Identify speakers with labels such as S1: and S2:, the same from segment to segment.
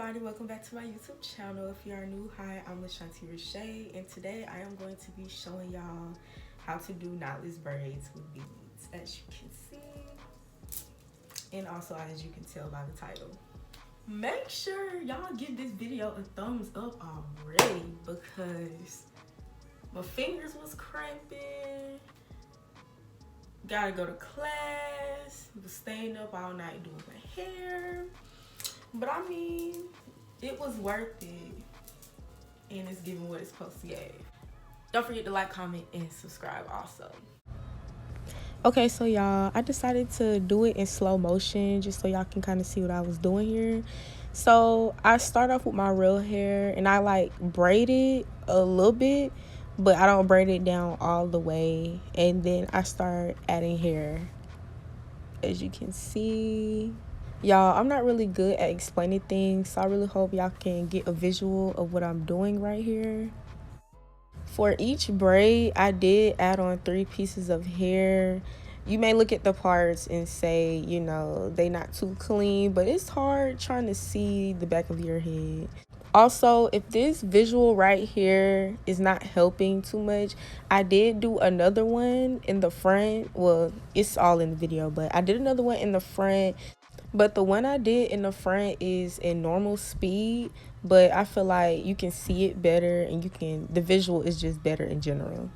S1: everybody, welcome back to my YouTube channel. If you are new, hi, I'm Rashae, and today I am going to be showing y'all how to do knotless braids with beads, as you can see, and also as you can tell by the title. Make sure y'all give this video a thumbs up already because my fingers was cramping, gotta go to class, was staying up all night doing my hair. But I mean, it was worth it, and it's giving what it's supposed to give. Don't forget to like, comment, and subscribe also. Okay, so y'all, I decided to do it in slow motion just so y'all can kind of see what I was doing here. So I start off with my real hair, and I like braid it a little bit, but I don't braid it down all the way. And then I start adding hair, as you can see. Y'all, I'm not really good at explaining things, so I really hope y'all can get a visual of what I'm doing right here. For each braid, I did add on 3 pieces of hair. You may look at the parts and say, you know, they not too clean, but it's hard trying to see the back of your head. Also, if this visual right here is not helping too much, I did do another one in the front. Well, it's all in the video, but I did another one in the front. But the one I did in the front is in normal speed, but I feel like you can see it better and the visual is just better in general.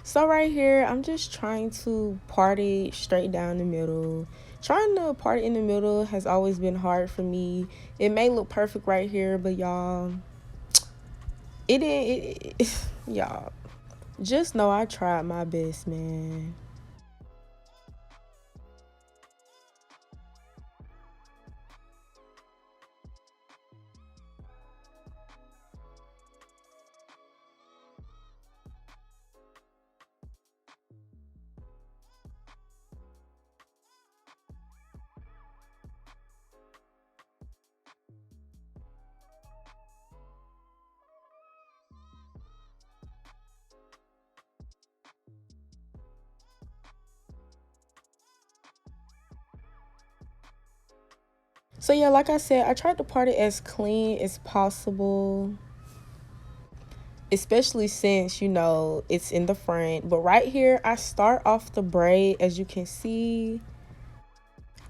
S1: So right here, I'm just trying to part it straight down the middle. Trying to part it in the middle has always been hard for me. It may look perfect right here, but y'all, it didn't. Y'all, just know I tried my best, man. So yeah, like I said, I tried to part it as clean as possible, especially since, you know, it's in the front. But right here, I start off the braid, as you can see,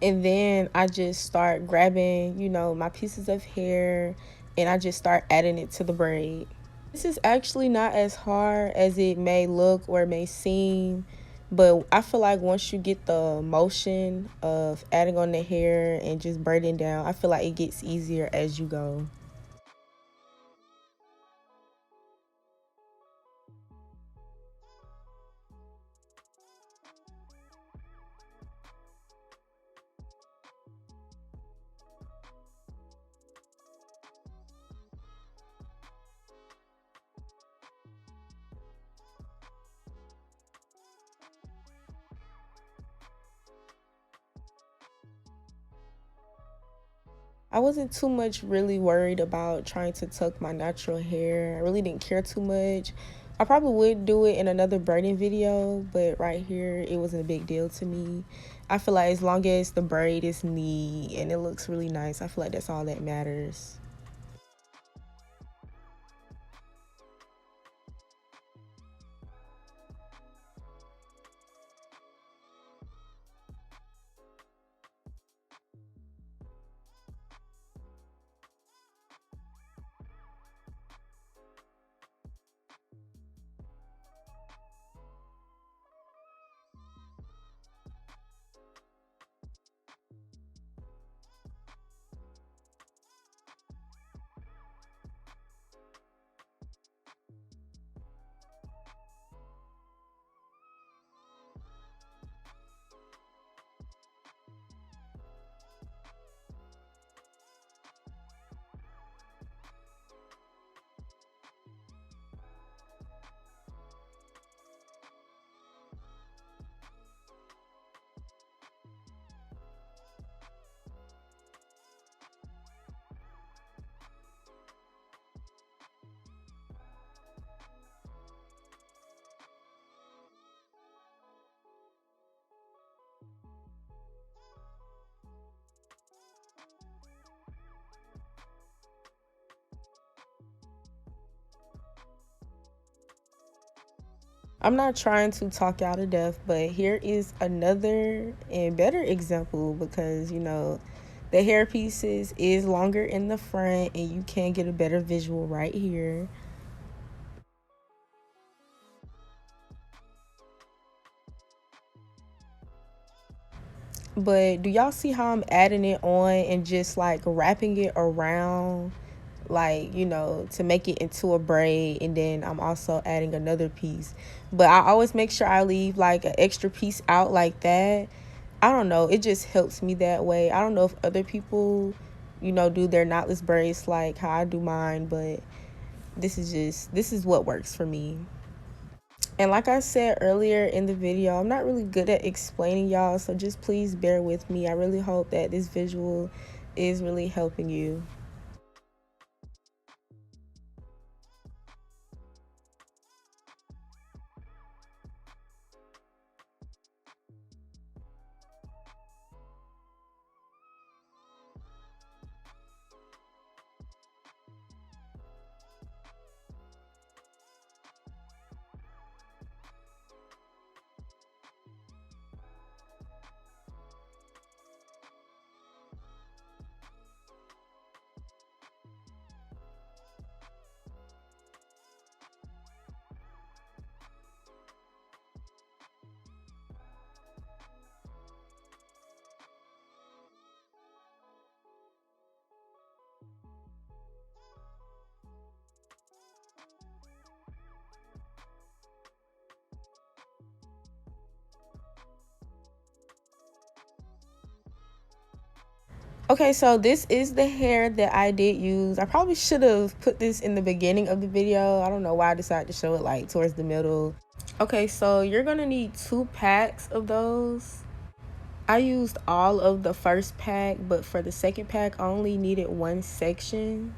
S1: and then I just start grabbing, you know, my pieces of hair, and I just start adding it to the braid. This is actually not as hard as it may look or it may seem, but I feel like once you get the motion of adding on the hair and just braiding down, I feel like it gets easier as you go. I wasn't too much really worried about trying to tuck my natural hair. I really didn't care too much. I probably would do it in another braiding video, but right here, it wasn't a big deal to me. I feel like as long as the braid is neat and it looks really nice, I feel like that's all that matters. I'm not trying to talk y'all to death, but here is another and better example because, you know, the hair pieces is longer in the front and you can get a better visual right here. But do y'all see how I'm adding it on and just like wrapping it around, like, you know, to make it into a braid, and then I'm also adding another piece. But I always make sure I leave like an extra piece out like that. I don't know, it just helps me that way. I don't know if other people, you know, do their knotless braids like how I do mine, but this is what works for me. And like I said earlier in the video, I'm not really good at explaining y'all, so just please bear with me. I really hope that this visual is really helping you. Okay, so this is the hair that I did use. I probably should have put this in the beginning of the video. I don't know why I decided to show it like towards the middle. Okay, so you're gonna need 2 packs of those. I used all of the first pack, but for the second pack I only needed 1 section.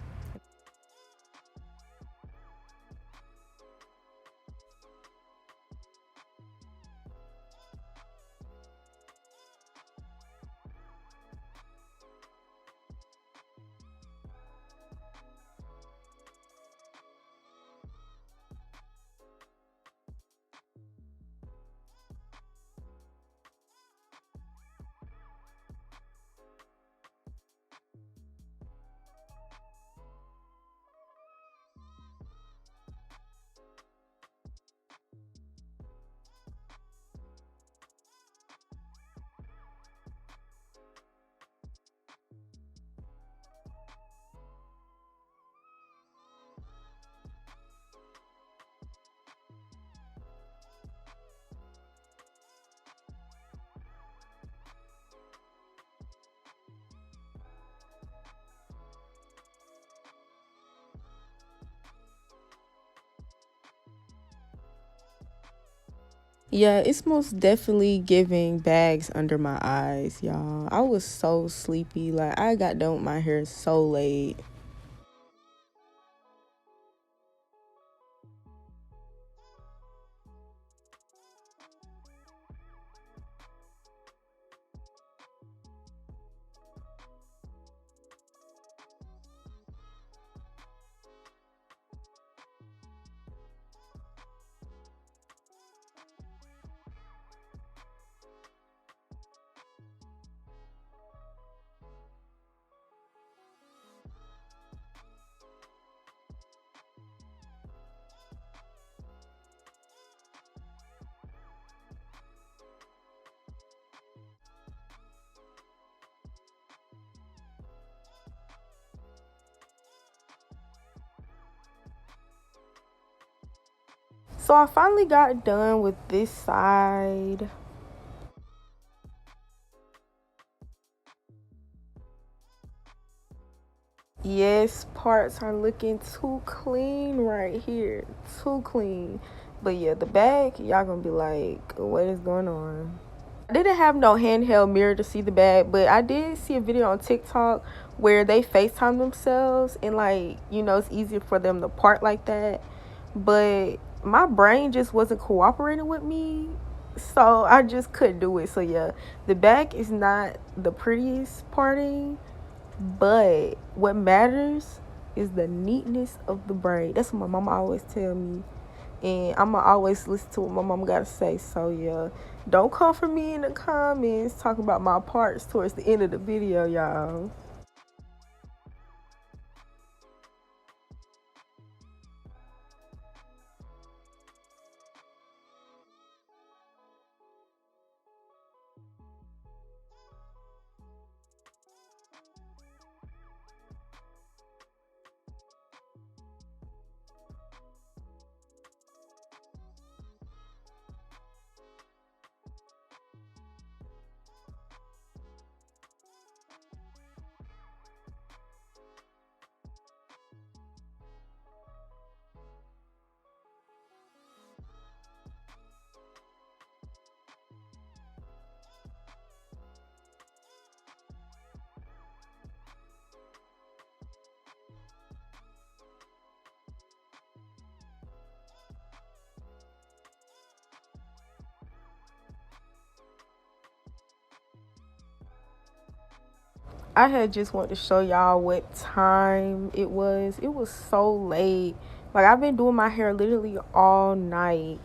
S1: Yeah, it's most definitely giving bags under my eyes, y'all. I was so sleepy. Like, I got done with my hair so late. So I finally got done with this side. Yes, parts are looking too clean right here. Too clean. But yeah, the back, y'all gonna be like, what is going on? I didn't have no handheld mirror to see the bag, but I did see a video on TikTok where they FaceTime themselves and, like, you know, it's easier for them to part like that. But my brain just wasn't cooperating with me, so I just couldn't do it. So yeah, the back is not the prettiest parting, but what matters is the neatness of the braid. That's what my mama always tell me. and I'ma always listen to what my mom gotta say. So yeah, don't come for me in the comments talking about my parts towards the end of the video, y'all. I had just wanted to show y'all what time it was. It was so late. Like, I've been doing my hair literally all night,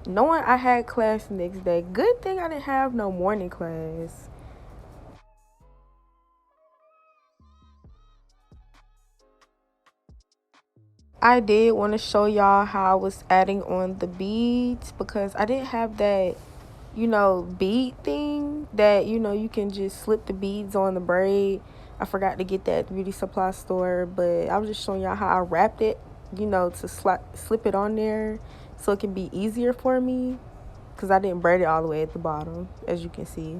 S1: knowing I had class the next day. Good thing I didn't have no morning class. I did want to show y'all how I was adding on the beads, because I didn't have that, bead thing that, you can just slip the beads on the braid. I forgot to get that at the beauty supply store, but I was just showing y'all how I wrapped it, to slip it on there so it can be easier for me, because I didn't braid it all the way at the bottom, as you can see.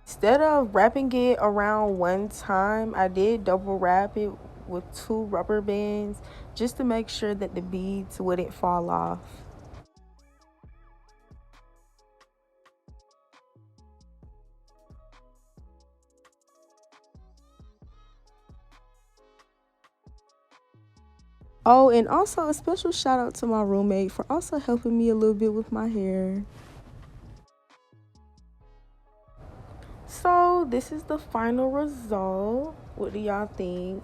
S1: Instead of wrapping it around one time, I did double wrap it with 2 rubber bands just to make sure that the beads wouldn't fall off. Oh, and also a special shout out to my roommate for also helping me a little bit with my hair. So this is the final result. What do y'all think?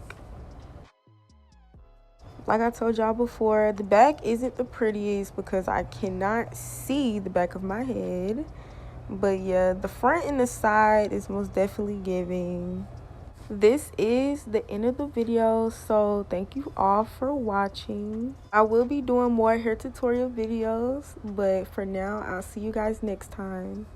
S1: Like I told y'all before, the back isn't the prettiest because I cannot see the back of my head. But yeah, the front and the side is most definitely giving. This is the end of the video, so thank you all for watching. I will be doing more hair tutorial videos, but for now, I'll see you guys next time.